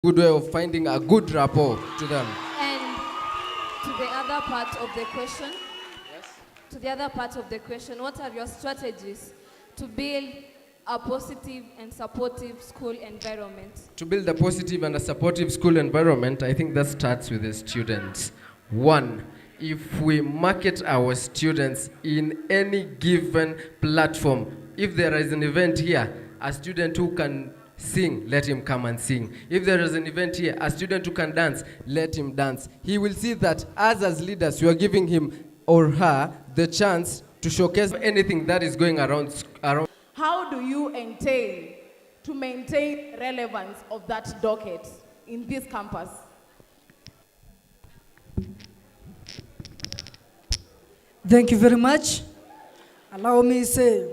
good way of finding a good rapport to them. And to the other part of the question, to the other part of the question, what are your strategies to build a positive and supportive school environment? To build a positive and a supportive school environment, I think that starts with the students. One, if we market our students in any given platform, if there is an event here, a student who can sing, let him come and sing. If there is an event here, a student who can dance, let him dance. He will see that us as leaders, we are giving him or her the chance to showcase anything that is going around. How do you entail to maintain relevance of that docket in this campus? Thank you very much. Allow me to say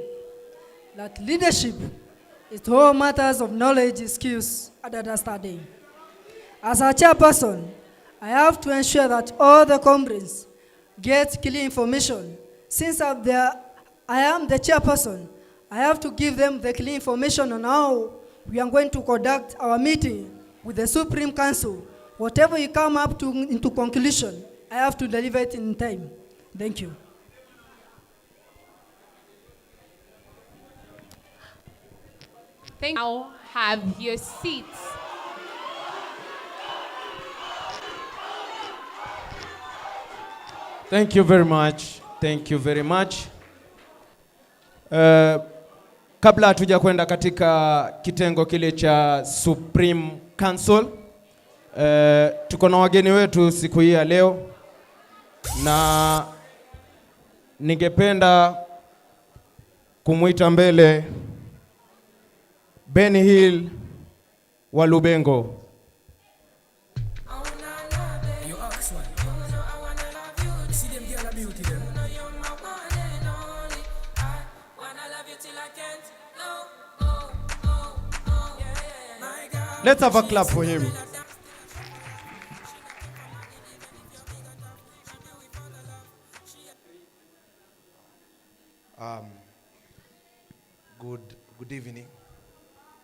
that leadership is all matters of knowledge, skills, and understanding. As a chairperson, I have to ensure that all the comrades get clear information. Since I am the chairperson, I have to give them the clear information on how we are going to conduct our meeting with the Supreme Council. Whatever you come up to into conclusion, I have to deliver it in time. Thank you. Thank you. Now have your seats. Thank you very much. Thank you very much. Kabla hatuja kwenda katika kitengo kile cha Supreme Council, tuko na wageni wetu siku hii ya leo, na ningependa kumuita mbele Ben Hill wa Lubengo. Let's have a clap for him. Good evening,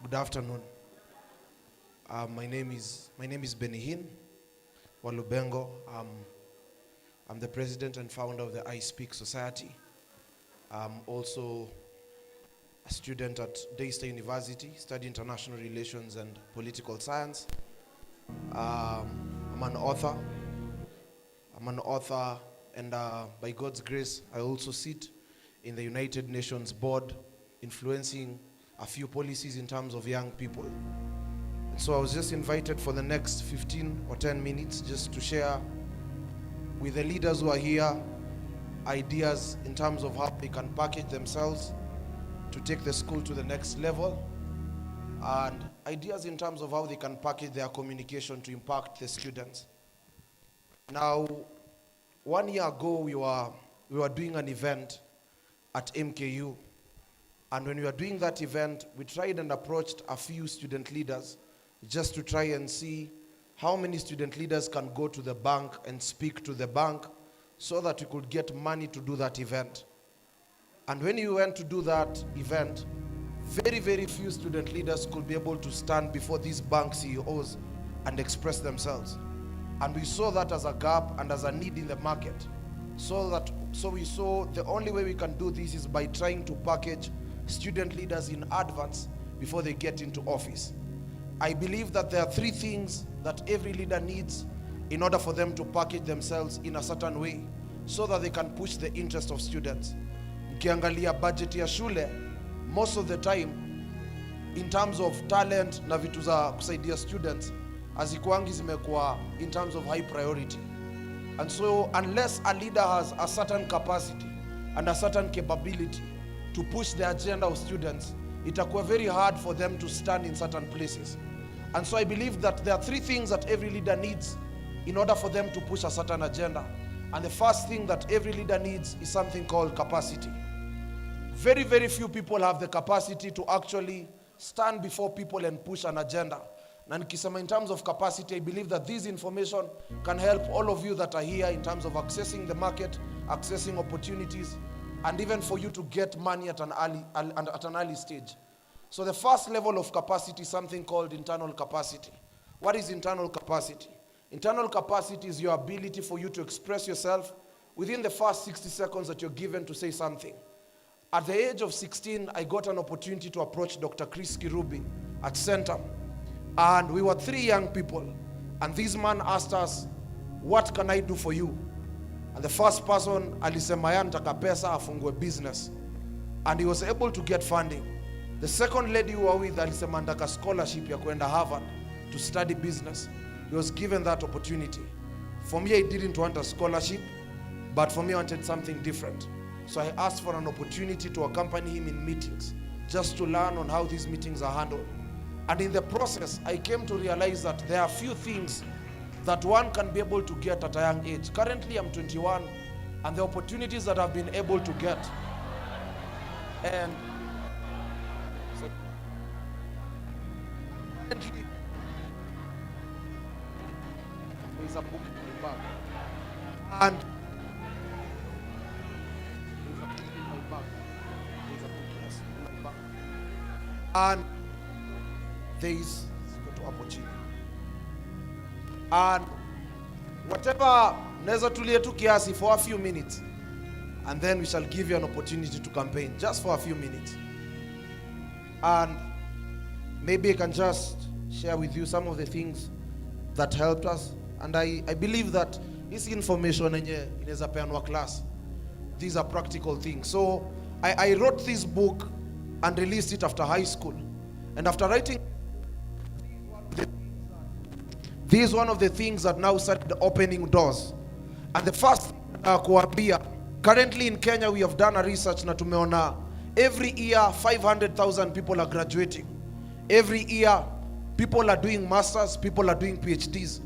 good afternoon. My name is Benihin Walubengo. I'm the president and founder of the I Speak Society. I'm also a student at Daystar University, study international relations and political science. I'm an author. And by God's grace, I also sit in the United Nations board, influencing a few policies in terms of young people. And so I was just invited for the next 15 or 10 minutes just to share with the leaders who are here ideas in terms of how they can package themselves to take the school to the next level, and ideas in terms of how they can package their communication to impact the students. Now, 1 year ago, we were doing an event at MKU, and when we were doing that event, we tried and approached a few student leaders just to try and see how many student leaders can go to the bank and speak to the bank so that we could get money to do that event. And when you went to do that event, very, very few student leaders could be able to stand before these bank CEOs and express themselves. And we saw that as a gap and as a need in the market. So we saw the only way we can do this is by trying to package student leaders in advance before they get into office. I believe that there are 3 things that every leader needs in order for them to package themselves in a certain way so that they can push the interest of students. Ukiangalia budget ya shule, most of the time in terms of talent na vitu za kusaidia students hazikuangi zimekuwa in terms of high priority. And so unless a leader has a certain capacity and a certain capability to push the agenda of students, itakuwa very hard for them to stand in certain places. And so I believe that there are 3 things that every leader needs in order for them to push a certain agenda. And the first thing that every leader needs is something called capacity. Very, very few people have the capacity to actually stand before people and push an agenda. Na nikisema in terms of capacity, I believe that this information can help all of you that are here in terms of accessing the market, accessing opportunities, and even for you to get money at an early stage. So the first level of capacity is something called internal capacity. What is internal capacity? Internal capacity is your ability for you to express yourself within the first 60 seconds that you're given to say something. At the age of 16, I got an opportunity to approach Dr. Chris Kirubi at Centum. And we were 3 young people. And this man asked us, what can I do for you? And the first person, alisema ya nataka pesa afungue business. And he was able to get funding. The second lady we were with, alisema nataka scholarship ya kwenda Harvard to study business. He was given that opportunity. For me, I didn't want a scholarship, but for me, I wanted something different. So I asked for an opportunity to accompany him in meetings, just to learn on how these meetings are handled. And in the process, I came to realize that there are few things that one can be able to get at a young age. Currently, I'm 21, and the opportunities that I've been able to get. And so, currently, there's a book in my bag. And there's a book in my bag. There's a book, yes, in my bag. And there is go to opportunity. And whatever, naweza tulie tu kiasi for a few minutes, and then we shall give you an opportunity to campaign just for a few minutes. And maybe I can just share with you some of the things that helped us. And I believe that this information yenye inaweza peanwa class, these are practical things. So I wrote this book and released it after high school. And after writing, this is one of the things that now started opening doors. And the first kuambia, currently in Kenya we have done a research na tumeona every year 500,000 people are graduating. Every year people are doing masters, people are doing PhDs.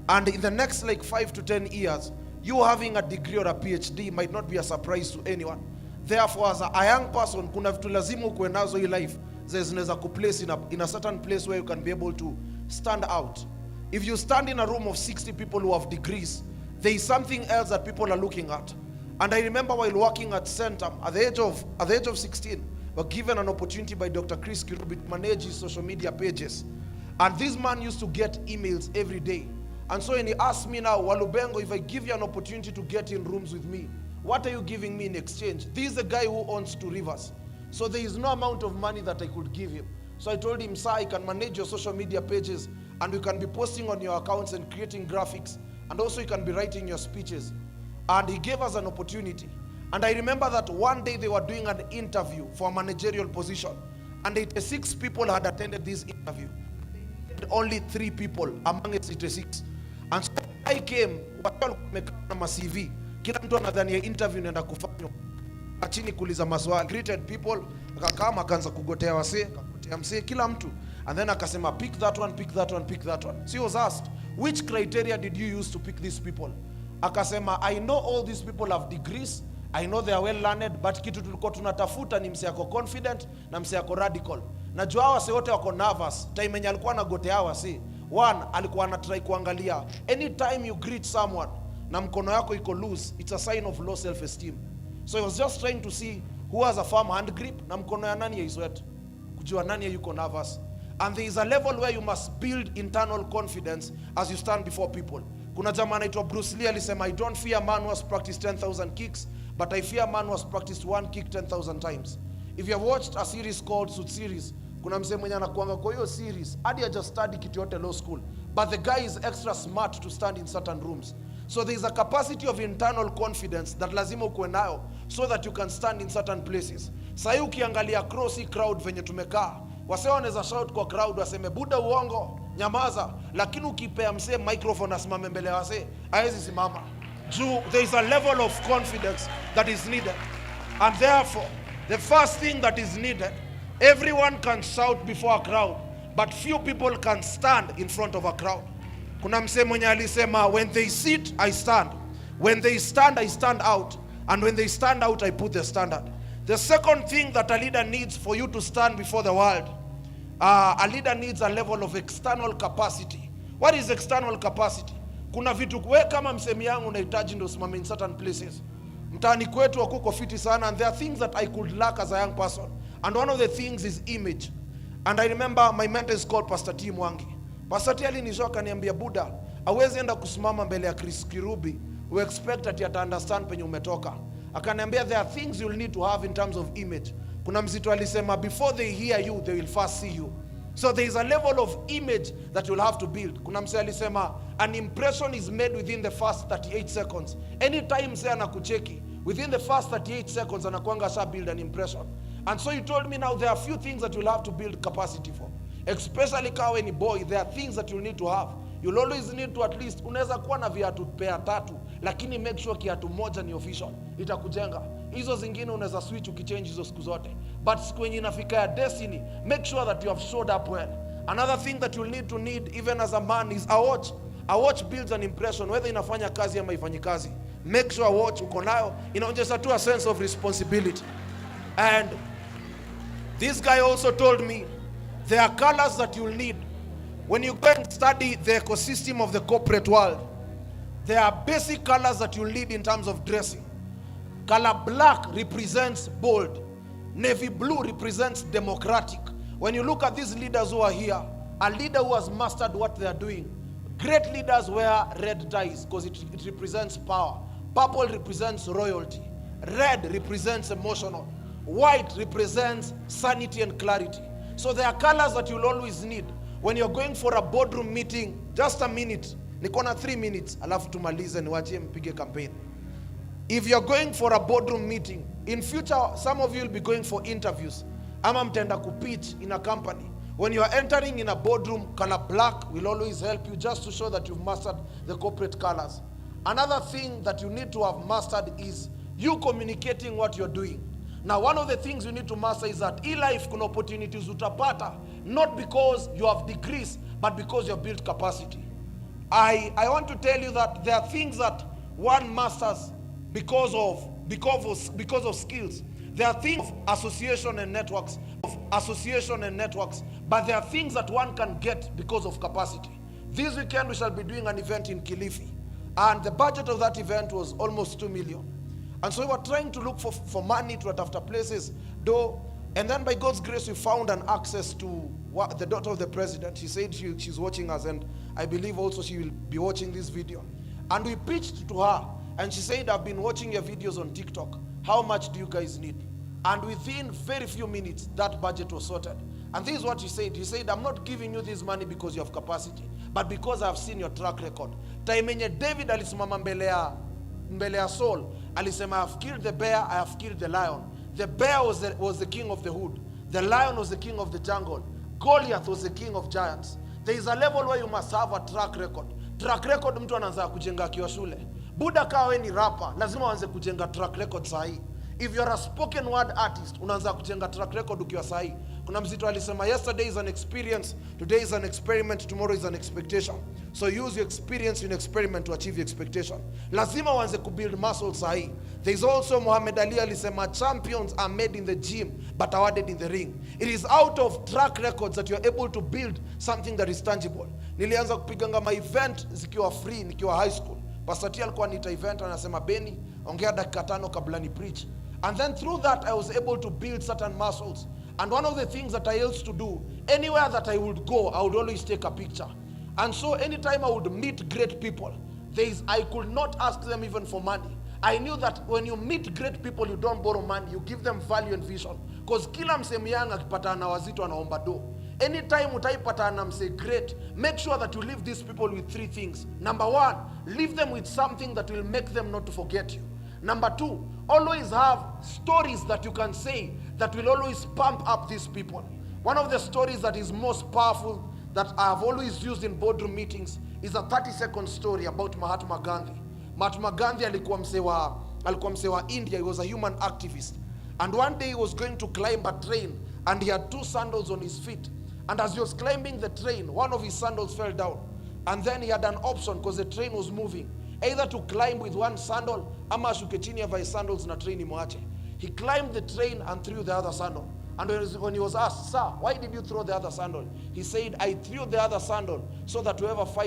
And in the next like 5 to 10 years, you having a degree or a PhD might not be a surprise to anyone. Therefore, as a young person, kuna vitu lazima ukuwe nazo hii life zinaweza kuplace in a certain place where you can be able to stand out. If you stand in a room of 60 people who have degrees, there is something else that people are looking at. And I remember while working at Centum, at the age of 16, we were given an opportunity by Dr. Chris Kirubi to manage his social media pages. And this man used to get emails every day. And so when he asked me now, Walubengo, if I give you an opportunity to get in rooms with me, what are you giving me in exchange? This is a guy who owns 2 rivers. So there is no amount of money that I could give him. So I told him, sir, I can manage your social media pages, and we can be posting on your accounts and creating graphics, and also you can be writing your speeches. And he gave us an opportunity. And I remember that one day they were doing an interview for a managerial position, and 86 people had attended this interview. Only 3 people among 86. And so I came, watu wamekana ma CV, kila mtu anadhania interview inaenda kufanywa. Achini kuuliza maswali, greeted people, akakama akaanza kugotea wasee, akagotea msee kila mtu. And then akasema pick that one, pick that one, pick that one. So he was asked, which criteria did you use to pick these people? Akasema, I know all these people have degrees, I know they are well learned, but kitu tulikuwa tunatafuta ni msee yako confident na msee yako radical. Najua hawa wase wote wako nervous. Time yenye alikuwa anagotea hawa wase, one, alikuwa anatry kuangalia anytime you greet someone na mkono yako iko loose, it's a sign of low self-esteem. So he was just trying to see who has a firm hand grip na mkono ya nani ya iswet, kujua nani ya yuko nervous. And there is a level where you must build internal confidence as you stand before people. Kuna jamaa anaitwa Bruce Lee alisema, I don't fear a man who has practiced 10,000 kicks, but I fear a man who has practiced one kick 10,000 times. If you have watched a series called Suit Series, kuna msee mwenye anakuanga kwa hiyo series hadi haja study kitu yote law school, but the guy is extra smart to stand in certain rooms. So there is a capacity of internal confidence that lazima ukuwe nayo so that you can stand in certain places. Sasa ukiangalia cross hii crowd venye tumekaa, wasee wanaweza shout kwa crowd waseme buda uongo, nyamaza, lakini ukipea msee microphone asimame mbele ya wasee, hawezi simama. There is a level of confidence that is needed. And therefore, the first thing that is needed, everyone can shout before a crowd, but few people can stand in front of a crowd. Kuna msee mwenye alisema, when they sit, I stand. When they stand, I stand out. And when they stand out, I put the standard. The second thing that a leader needs for you to stand before the world, a leader needs a level of external capacity. What is external capacity? Kuna vitu we kama msemi yangu unahitaji ndio usimame in certain places. Mtaani kwetu wakuko fiti sana, and there are things that I could lack as a young person. And one of the things is image. And I remember my mentor is called Pastor T. Mwangi. Pastor T alinishoka akaniambia, Buddha, hawezi enda kusimama mbele ya Chris Kirubi we expect ati ata understand penye umetoka. Akaniambia there are things you'll need to have in terms of image. Kuna mzito alisema before they hear you they will first see you. So there is a level of image that you'll have to build. Kuna mse alisema an impression is made within the first 38 seconds. Anytime mse anakucheki within the first 38 seconds anakuanga sha build an impression. And so you told me now there are few things that you'll have to build capacity for. Especially kawe ni boy, there are things that you'll need to have. You'll always need to at least, unaweza kuwa na viatu pair 3, lakini make sure kiatu moja ni official. Itakujenga. Hizo zingine unaweza switch ukichange hizo siku zote. But siku yenye inafika ya destiny, make sure that you have showed up well. Another thing that you'll need even as a man is a watch. A watch builds an impression whether inafanya kazi ama ifanyi kazi. Make sure a watch uko nayo inaonyesha tu a sense of responsibility. And this guy also told me there are colors that you'll need. When you go and study the ecosystem of the corporate world, there are basic colors that you'll need in terms of dressing. Color black represents bold. Navy blue represents democratic. When you look at these leaders who are here, a leader who has mastered what they are doing. Great leaders wear red ties because it represents power. Purple represents royalty. Red represents emotional. White represents sanity and clarity. So there are colors that you'll always need. When you're going for a boardroom meeting, just a minute. Niko na 3 minutes, alafu tumalize niwaachie mpige campaign. If you're going for a boardroom meeting, in future, some of you will be going for interviews. Ama mtenda kupitch in a company. When you are entering in a boardroom, color black will always help you just to show that you've mastered the corporate colors. Another thing that you need to have mastered is you communicating what you're doing. Now, one of the things you need to master is that in life kuna opportunities utapata, not because you have degrees, but because you have built capacity. I want to tell you that there are things that one masters because of skills. There are things of association and networks, but there are things that one can get because of capacity. This weekend we shall be doing an event in Kilifi, and the budget of that event was almost 2 million. And so we were trying to look for money to after places, though. And then by God's grace, we found an access to the daughter of the president. She said she's watching us, and I believe also she will be watching this video. And we pitched to her, and she said, I've been watching your videos on TikTok. How much do you guys need? And within very few minutes, that budget was sorted. And this is what she said. He said, I'm not giving you this money because you have capacity, but because I've seen your track record. Time yenye David alisimama mbele ya Saul, alisema, I have killed the bear, I have killed the lion. The bear was the king of the hood. The lion was the king of the jungle. Goliath was the king of giants. There is a level where you must have a track record. Track record mtu anaanza kujenga akiwa shule. Buddha kawe ni rapper, lazima uanze kujenga track record sahi. If you are a spoken word artist, unaanza kujenga track record ukiwa sahi. Kuna mzito alisema, yesterday is an experience, today is an experiment, tomorrow is an expectation. So use your experience in experiment to achieve your expectation. Lazima uanze kubuild muscle sahi. There is also Muhammad Ali alisema, champions are made in the gym but awarded in the ring. It is out of track records that you are able to build something that is tangible. Nilianza kupiganga my event zikiwa free nikiwa high school. Pastor T alikuwa nita event anasema, Beni, ongea dakika 5 kabla ni preach. And then through that I was able to build certain muscles. And one of the things that I used to do, anywhere that I would go, I would always take a picture. And so anytime I would meet great people, I could not ask them even for money. I knew that when you meet great people, you don't borrow money, you give them value and vision. Because kila msemi young akipatana na wazito anaomba do. Anytime utaipatana na mse great, make sure that you leave these people with 3 things. Number 1, leave them with something that will make them not to forget you. Number 2, always have stories that you can say that will always pump up these people. One of the stories that is most powerful that I have always used in boardroom meetings is a 30-second story about Mahatma Gandhi. Mahatma Gandhi alikuwa mse wa India. He was a human activist. And one day he was going to climb a train, and he had 2 sandals on his feet. And as he was climbing the train, one of his sandals fell down. And then he had an option because the train was moving. Either to climb with 1 sandal, ama ashuke chini avae sandals na train imwache. He climbed the train and threw the other sandal. And when he was asked, sir, why did you throw the other sandal? He said, I threw the other sandal so that whoever finds